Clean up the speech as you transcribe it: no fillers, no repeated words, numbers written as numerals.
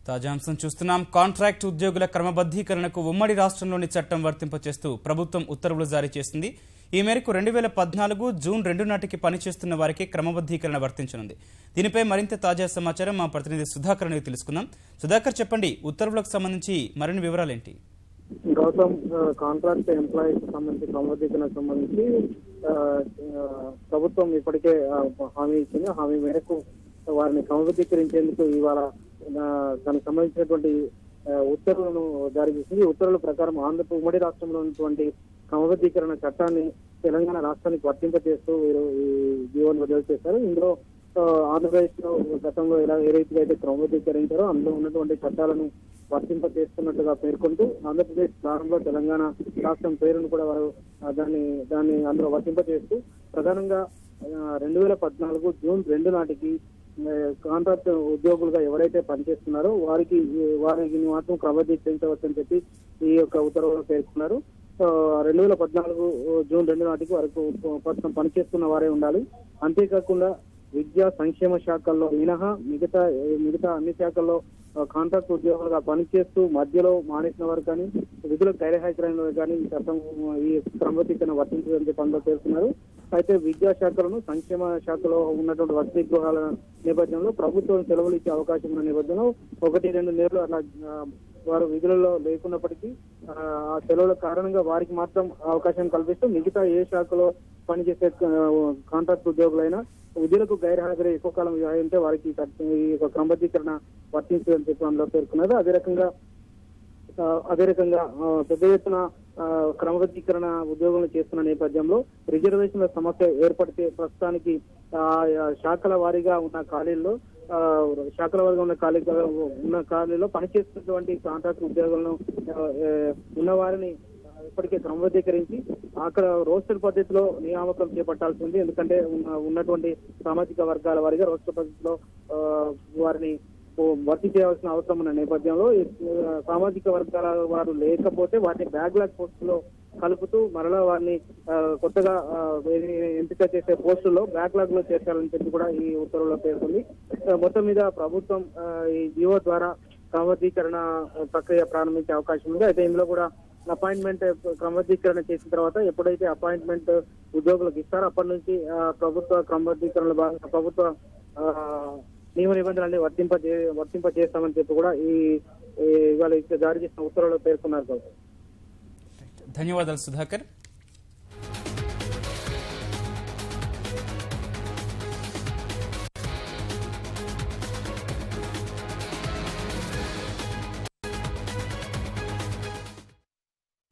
తాజా అంశం చూస్తున్నాం. కాంట్రాక్ట్ ఉద్యోగుల క్రమబద్ధీకరణకు ఉమ్మడి రాష్ట్రంలోని చట్టం వర్తింపచేస్తూ ప్రభుత్వం ఉత్తర్వులు జారీ చేసింది. ఈ మేరకు 2014 జూన్ 2 నాటికి పనిచేస్తున్న వారికి క్రమబద్ధీకరణ వర్తించనుంది. దీనిపై మరింత తాజా సమాచారం మా ప్రతినిధి సుధాకర్ నుంచి తెలుసుకుందాం. సుధాకర్, చెప్పండి, ఉత్తర్వులకు సంబంధించి మరిన్ని వివరాలేంటి? గౌతమ్, కాంట్రాక్ట్ ఎంప్లాయీస్ సంబంధించి క్రమబద్ధీకరణకు సంబంధించి ప్రభుత్వం ఇప్పటికే హామీ ఇచ్చింది. హామీ మేరకు వారిని క్రమబద్ధీకరించేందుకు ఇవాళ దానికి సంబంధించినటువంటి ఉత్తర్వులను జారీ చేసింది. ఈ ఉత్తర్వుల ప్రకారం ఉమ్మడి రాష్ట్రంలో ఉన్నటువంటి క్రమబద్ధీకరణ చట్టాన్ని తెలంగాణ రాష్ట్రానికి వర్తింపజేస్తూ ఈ జీవోను విడుదల చేశారు. ఇందులో ఆంధ్రప్రదేశ్ లో గతంలో ఏ రీతిగా అయితే క్రమబద్ధీకరించారో అందులో ఉన్నటువంటి చట్టాలను వర్తింప చేస్తున్నట్టుగా పేర్కొంటూ ఆంధ్రప్రదేశ్ ప్రారంభంలో తెలంగాణ రాష్ట్రం పేరును కూడా వారు దాన్ని అందులో వర్తింప చేస్తూ ప్రధానంగా 2014 జూన్ 2 నాటికి కాంట్రాక్ట్ ఉద్యోగులుగా ఎవరైతే పనిచేస్తున్నారో వారికి మాత్రం క్రమబద్ధీకరించవచ్చని చెప్పి ఈ యొక్క ఉత్తర్వులు పేర్కొన్నారు. 2014 జూన్ 2 నాటికి వరకు ప్రస్తుతం పనిచేస్తున్న వారే ఉండాలి. అంతేకాకుండా విద్యా సంక్షేమ శాఖల్లో మినహా మిగతా అన్ని శాఖల్లో కాంట్రాక్ట్ ఉద్యోగులుగా పనిచేస్తూ మధ్యలో మానేసిన వారు కానీ విధులకు గైర్హాజరైన వారు కానీ ఈ చట్టం ఈ క్రమబద్ధీకరణ వర్తించదని చెప్పి అందులో పేర్కొన్నారు. అయితే విద్యా శాఖలను సంక్షేమ శాఖలో ఉన్నటువంటి వసతి గృహాల నేపథ్యంలో ప్రభుత్వం సెలవులు ఇచ్చే అవకాశం ఉన్న నేపథ్యంలో 1-2 నెలలు అలా వారు విధులలో లేకున్నప్పటికీ ఆ సెలవుల కారణంగా వారికి మాత్రం అవకాశం కల్పిస్తూ మిగతా ఏ శాఖలో పనిచేసే కాంట్రాక్ట్ ఉద్యోగులైనా విధులకు గైర్హాజరై ఎక్కువ కాలం ఉంటే వారికి ఈ క్రమబద్ధీకరణ వర్తించదని చెప్పి అందులో పేర్కొన్నారు. అదే రకంగా పెద్ద ఎత్తున క్రమబద్ధీకరణ ఉద్యోగులను చేస్తున్న నేపథ్యంలో రిజర్వేషన్ల సమస్య ఏర్పడితే ప్రస్తుతానికి శాఖల వారీగా ఉన్న ఖాళీల్లో పనిచేస్తున్నటువంటి కాంట్రాక్ట్ ఉద్యోగులను ఉన్న వారిని ఇప్పటికే క్రమబద్ధీకరించి అక్కడ రోస్టర్ పద్ధతిలో నియామకం చేపట్టాల్సి ఉంది. ఎందుకంటే ఉన్నటువంటి సామాజిక వర్గాల వారిగా రోస్టర్ పద్ధతిలో వారిని భర్తీ చేయాల్సిన అవసరం ఉన్న నేపథ్యంలో సామాజిక వర్గాల వారు లేకపోతే వారిని బ్యాక్లాగ్ పోస్టులో కలుపుతూ మరలా వారిని కొత్తగా ఎంపిక చేసే పోస్టుల్లో బ్యాక్లాగ్ లో చేర్చాలని చెప్పి కూడా ఈ ఉత్తర్వులో పేర్కొంది. మొత్తం మీద ప్రభుత్వం ఈ జీవో ద్వారా క్రమబద్ధీకరణ ప్రక్రియ ప్రారంభించే అవకాశం ఉంది. అయితే ఇందులో కూడా అపాయింట్మెంట్ క్రమబద్ధీకరణ చేసిన తర్వాత ఎప్పుడైతే అపాయింట్మెంట్ ఉద్యోగులకు ఇస్తారో అప్పటి నుంచి ప్రభుత్వ క్రమబద్ధీకరణలో భాగంగా ప్రభుత్వ నియమ నిబంధనల్ని వర్తింప చేస్తామని చెప్పి కూడా ఇవాళ జారీ చేసిన ఉత్తర్వులో పేర్కొన్నారు. ధన్యవాదాలు సుధాకర్.